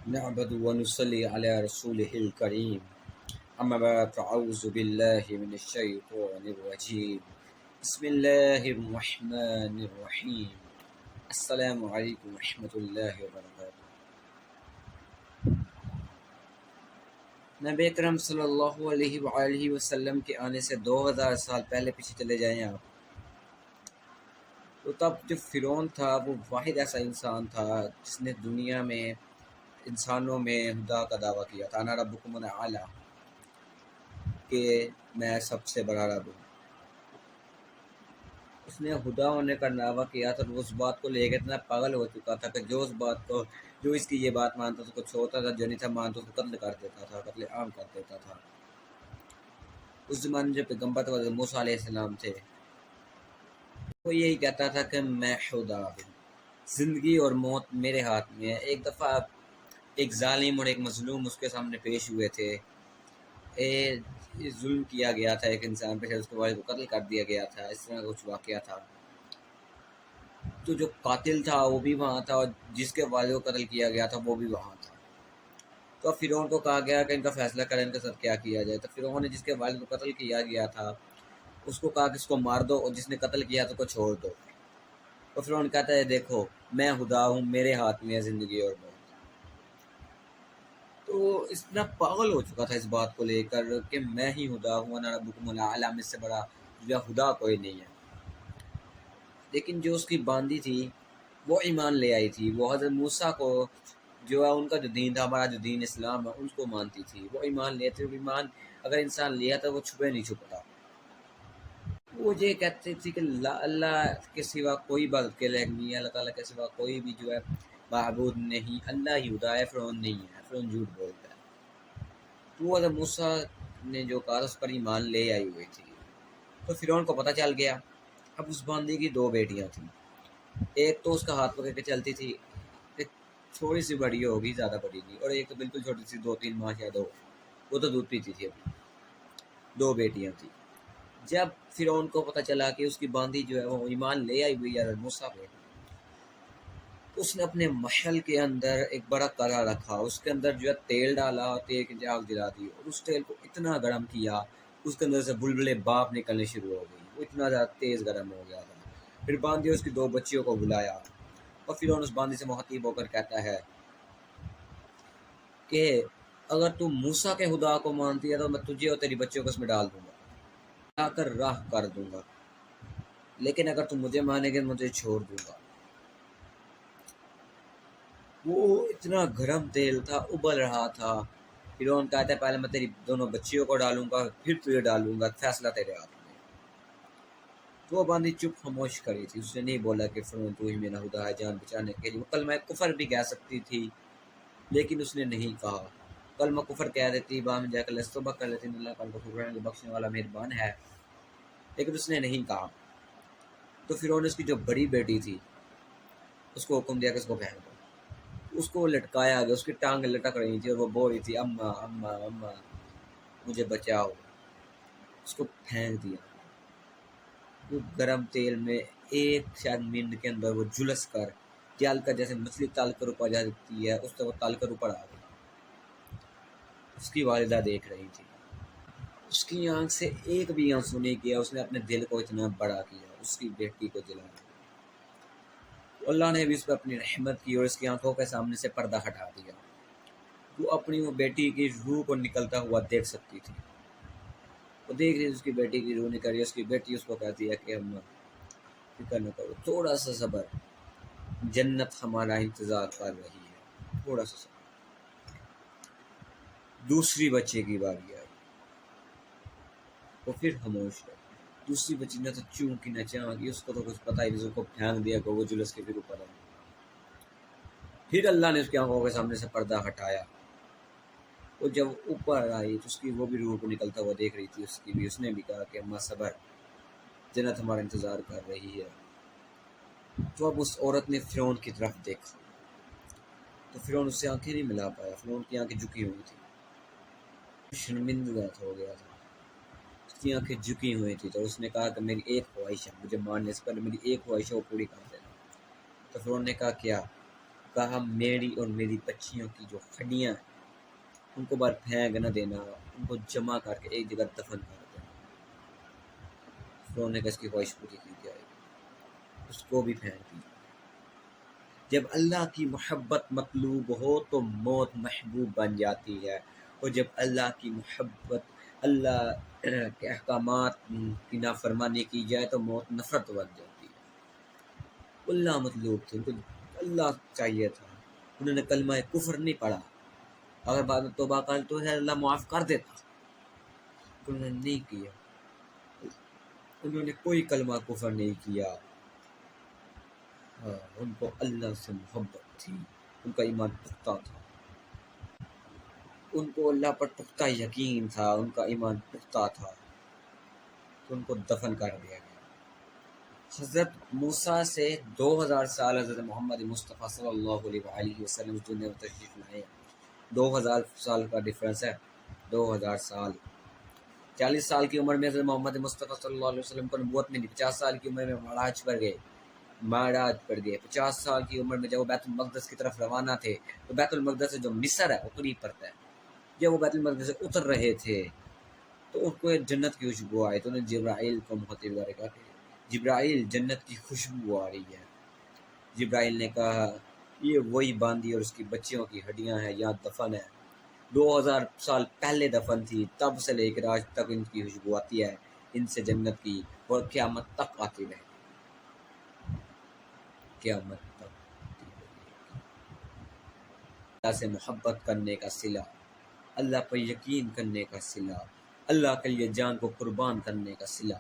نعبد ونصلي على رسوله الكريم. أما بعد فأعوذ بالله من الشيطان الرجيم. بسم الله الرحمن الرحيم. السلام علیکم ورحمۃ اللہ وبرکاتہ. نبی اکرم صلی اللہ علیہ وآلہ وسلم کے آنے سے 2000 سال پہلے پیچھے چلے جائیں آپ، تو تب جو فرعون تھا وہ واحد ایسا انسان تھا جس نے دنیا میں انسانوں میں خدا کا دعویٰ کیا تھا، انا ربکم الاعلی، کہ میں سب سے بڑا رب ہوں. اس نے خدا ہونے کا دعویٰ کیا تھا، تو اس بات کو لے کے اتنا پاگل ہو چکا تھا کہ جو اس کی یہ بات مانتا تھا کچھ ہوتا تھا، جو نہیں تھا مانتا اس کو قتل کر دیتا تھا، قتل عام کر دیتا تھا. اس زمانے جو پیغمبر تھے موسیٰ علیہ السلام تھے، وہ یہی کہتا تھا کہ میں خدا ہوں، زندگی اور موت میرے ہاتھ میں ہے. ایک دفعہ ایک ظالم اور ایک مظلوم اس کے سامنے پیش ہوئے تھے. ظلم کیا گیا تھا ایک انسان پہ، اس کے بعد کو قتل کر دیا گیا تھا، اس طرح کا کچھ واقعہ تھا. تو جو قاتل تھا وہ بھی وہاں تھا، اور جس کے والد کو قتل کیا گیا تھا وہ بھی وہاں تھا. تو اب فرعون کو کہا گیا کہ ان کا فیصلہ کریں، ان کے ساتھ کیا کیا جائے. تو فرعون نے جس کے والد کو قتل کیا گیا تھا اس کو کہا کہ اس کو مار دو، اور جس نے قتل کیا تو کو چھوڑ دو. تو فرعون کہتا ہے دیکھو میں خدا ہوں، میرے ہاتھ میں ہے زندگی اور موت. تو اتنا پاگل ہو چکا تھا اس بات کو لے کر کہ میں ہی خدا ہوں، انا ربکم الاعلی، مجھ سے بڑا جو خدا کوئی نہیں ہے. لیکن جو اس کی باندی تھی وہ ایمان لے آئی تھی، وہ حضرت موسیٰ کو جو ہے ان کا جو دین تھا، ہمارا جو دین اسلام ہے، ان کو مانتی تھی. وہ ایمان لیتے، ایمان اگر انسان لیا تو وہ چھپے نہیں چھپتا. وہ یہ کہتی تھی کہ اللہ کے سوا کوئی عبادت کے لائق نہیں ہے، اللہ تعالیٰ کے سوا کوئی بھی جو ہے معبود نہیں، اللہ ہی خدا ہے، فرعون نہیں ہے، فرعون جھوٹ بولتا ہے. تو وہ حضرت موسیٰ نے جو کہا اس پر ایمان لے آئی ہوئی تھی. تو فرعون کو پتہ چل گیا. اب اس باندی کی 2 بیٹیاں تھیں، ایک تو اس کا ہاتھ پکڑ کے چلتی تھی، ایک تھوڑی سی بڑی ہوگی، زیادہ بڑی نہیں، اور ایک تو بالکل چھوٹی سی 2-3 ماہ شاید ہو، وہ تو دودھ پیتی تھی. ابھی 2 بیٹیاں تھیں. جب فرعون کو پتہ چلا کہ اس کی باندی جو ہے وہ ایمان لے آئی ہوئی ہے موسیٰ پہ، اس نے اپنے محل کے اندر ایک بڑا کڑا رکھا، اس کے اندر جو ہے تیل ڈالا، تیل کی آگ جلا دی، اور اس تیل کو اتنا گرم کیا اس کے اندر سے بلبلے باپ نکلنے شروع ہو گئی. وہ اتنا زیادہ تیز گرم ہو گیا تھا. پھر باندی اس کی 2 بچیوں کو بلایا، اور فرعون اس باندی سے مخاطب ہو کر کہتا ہے کہ اگر تم موسیٰ کے خدا کو مانتی ہے تو میں تجھے اور تیری بچیوں کو اس میں ڈال دوں گا، لا کر راہ کر دوں گا، لیکن اگر تم مجھے مانے گے مجھے چھوڑ دوں گا. وہ اتنا گرم تیل تھا، ابل رہا تھا. فرعون کہتا ہے پہلے میں تیری دونوں بچیوں کو ڈالوں گا، پھر تجھے ڈالوں گا، فیصلہ تیرے ہاتھ میں. تو وہ باندھی چپ خاموش کری تھی، اس نے نہیں بولا کہ فرعون تو ہی میرا خدا ہے، جان بچانے کے لیے. وہ کلمہ کفر بھی کہہ سکتی تھی لیکن اس نے نہیں کہا. کلمہ کفر کہہ دیتی، بعد میں جا کر توبہ کر لیتی، اللہ پاک غفور رحیم بخشنے والا مہربان ہے، لیکن اس نے نہیں کہا. تو فرعون نے اس کی جو بڑی بیٹی تھی اس کو حکم دیا کہ اس کو پھینک دو. اس کو لٹکایا گیا، اس کی ٹانگیں لٹک رہی تھی اور وہ بول رہی تھی اماں اماں اماں مجھے بچاؤ. اس کو پھینک دیا. وہ گرم تیل میں ایک شاید منٹ کے اندر وہ جھلس کر جل کر، جیسے مچھلی تل کر اوپر جاتی ہے اس طرح وہ تل کر اوپر آ گئی. اس کی والدہ دیکھ رہی تھی. اس کی آنکھ سے ایک بھی آنسو نہیں کیا. اس نے اپنے دل کو اتنا بڑا کیا اس کی بیٹی کو جلایا. اللہ نے بھی اس پہ اپنی رحمت کی اور اس کی آنکھوں کے سامنے سے پردہ ہٹا دیا. وہ اپنی وہ بیٹی کی روح کو نکلتا ہوا دیکھ سکتی تھی. وہ دیکھ رہی اس کی بیٹی کی روح نکل رہی. اس کی بیٹی اس کو کہتی ہے کہ اماں فکر نہ کرو، تھوڑا سا صبر، جنت ہمارا انتظار کر رہی ہے، تھوڑا سا صبر. دوسری بچے کی باری آئی، وہ پھر خاموش ہے. دوسری بچی نے تو چونکی نہ چانکی، اس کو تو کچھ پتہ ہی نہیں، اس کو پھینک دیا کہ وہ جلس کے پھر اوپر آئی. پھر اللہ نے اس کی آنکھوں کے سامنے سے پردہ ہٹایا. وہ جب اوپر آئی تو اس کی وہ بھی روح کو نکلتا ہوا دیکھ رہی تھی. اس نے بھی کہا کہ اماں صبر، جنت ہمارا انتظار کر رہی ہے. تو اب اس عورت نے فرعون کی طرف دیکھا تو فرعون اس سے آنکھیں نہیں ملا پایا. فرعون کی آنکھیں جھکی ہوئی تھی، شرمندہ ہو گیا تھا، اس کی آنکھیں جھکی ہوئی تھی. تو اس نے کہا کہ میری ایک خواہش ہے، مجھے مارنے سے پہلے میری ایک خواہش ہے وہ پوری کر دینا. تو فرعون نے کہا کیا؟ کہا میری اور میری بچیوں کی جو ہڈیاں ہیں ان کو بار پھینک نہ دینا، ان کو جمع کر کے ایک جگہ دفن کر دینا۔ فرعون نے کہا اس کی خواہش پوری کی جائے گی، اس کو بھی پھینک دی۔ جب اللہ کی محبت مطلوب ہو تو موت محبوب بن جاتی ہے، اور جب اللہ کی محبت، اللہ کے احکامات کی نافرمانی کی جائے تو موت نفرت بن جاتی ہے۔ اللہ مطلوب تھے، ان کو اللہ چاہیے تھا، انہوں نے کلمہ کفر نہیں پڑھا، اگر بعد میں توبہ کر تو ہے اللہ معاف کر دیتا، انہوں نے نہیں کیا، انہوں نے کوئی کلمہ کفر نہیں کیا۔ ان کو اللہ سے محبت تھی، ان کا ایمان پختہ تھا، ان کو اللہ پر پختہ یقین تھا، ان کا ایمان پختہ تھا، تو ان کو دفن کر دیا گیا۔ حضرت موسیٰ سے 2000 سال حضرت محمد مصطفیٰ صلی اللہ علیہ وسلم اس دنیا میں تشریف لائے، 2000 سال کا ڈفرنس ہے، 2000 سال۔ 40 سال کی عمر میں حضرت محمد مصطفیٰ صلی اللہ علیہ وسلم کو نبوت ملی، 50 سال کی عمر میں معراج پر گئے، 50 سال کی عمر میں جب وہ بیت المقدس کی طرف روانہ تھے تو بیت المقدس سے جو مصر ہے وہ قریب پڑتا ہے، جب وہ بیت المقدس سے اتر رہے تھے تو ان کو ایک جنت کی خوشبو آئی، تو انہیں جبرائیل کو مخاطب کر کے کہا کہ جبرائیل جنت کی خوشبو آ رہی ہے۔ جبرائیل نے کہا یہ وہی باندی اور اس کی بچیوں کی ہڈیاں ہیں، یہاں دفن ہے، 2000 سال پہلے دفن تھی، تب سے لے کر آج تک ان کی خوشبو آتی ہے ان سے جنت کی، اور قیامت تک آتی رہے گی، قیامت تک آتی رہے گی۔ اللہ سے محبت کرنے کا صلہ، اللہ پر یقین کرنے کا صلہ، اللہ کے لیے جان کو قربان کرنے کا صلہ۔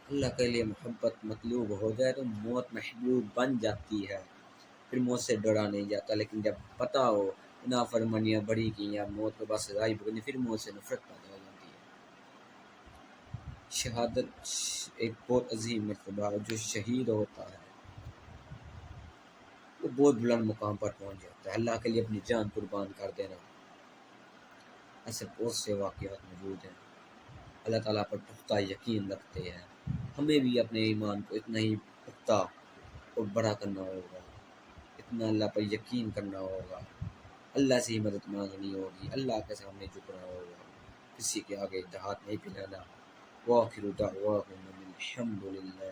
اللہ کے لیے محبت مطلوب ہو جائے تو موت محبوب بن جاتی ہے، پھر موت سے ڈرا نہیں جاتا، لیکن جب پتہ ہو نافرمانیاں بڑی کی یا موت کے بعد سزا ہی بھگتنی، پھر موت سے نفرت پیدا ہو جاتی ہے۔ شہادت ایک بہت عظیم مرتبہ ہے، جو شہید ہوتا ہے وہ بہت بلند مقام پر پہنچ جاتا ہے، اللہ کے لیے اپنی جان قربان کر دینا۔ ایسے بہت سے واقعات موجود ہیں، اللہ تعالیٰ پر پختہ یقین رکھتے ہیں، ہمیں بھی اپنے ایمان کو اتنا ہی پختہ اور بڑا کرنا ہوگا، اتنا اللہ پر یقین کرنا ہوگا، اللہ سے ہی مدد مانگنی ہوگی، اللہ کے سامنے جھکنا ہوگا، کسی کے آگے ہاتھ نہیں پھیلانا۔ وآخر دعواہم الحمد للہ۔